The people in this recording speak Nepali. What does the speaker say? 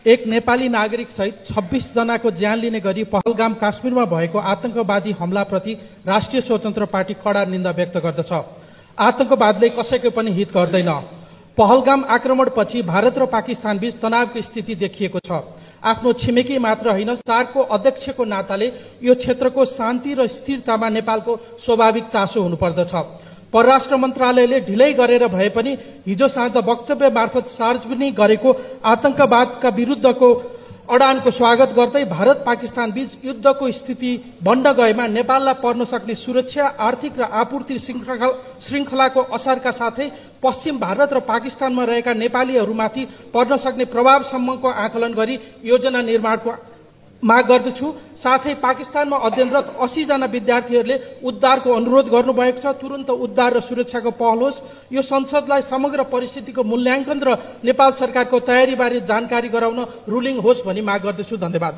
एक नेपाली नागरिक सहित 26 जनाको ज्यान लिने गरी पहलगाम काश्मीरमा भएको आतंकवादी हमलाप्रति राष्ट्रिय स्वतन्त्र पार्टी कड़ा निन्दा व्यक्त गर्दछ। आतंकवादले कसैको पनि हित गर्दैन। पहलगाम आक्रमणपछि भारत र पाकिस्तान बीच तनावको स्थिति देखिएको छ। आफ्नो छिमेकी मात्र होइन, सार्कको अध्यक्षको नाताले यो क्षेत्रको शान्ति र स्थिरतामा नेपालको स्वाभाविक चासो हुनुपर्दछ। परराष्ट्र मन्त्रालयले ढिलै गरेर भए पनि हिजो साँझ वक्तव्य मार्फत सार्वजनिक गरेको आतंकवादका विरुद्धको अडानको स्वागत गर्दै भारत पाकिस्तान बीच युद्धको स्थिति बन्न गएमा नेपाललाई पर्न सक्ने सुरक्षा, आर्थिक र आपूर्ति श्रृङ्खलाको असरका साथै पश्चिम भारत र पाकिस्तानमा रहेका नेपालीहरूमाथि पर्न सक्ने प्रभावसम्मको आकलन गरी योजना निर्माणको माग गर्दछु। साथै पाकिस्तानमा अध्ययनरत 80 जना विद्यार्थीहरूले उद्धारको अनुरोध गर्नुभएको छ। तुरन्त उद्धार र सुरक्षाको पहल होस्। यो संसदलाई समग्र परिस्थितिको मूल्याङ्कन र नेपाल सरकारको तयारीबारे जानकारी गराउन रुलिङ होस् भनी माग गर्दछु। धन्यवाद।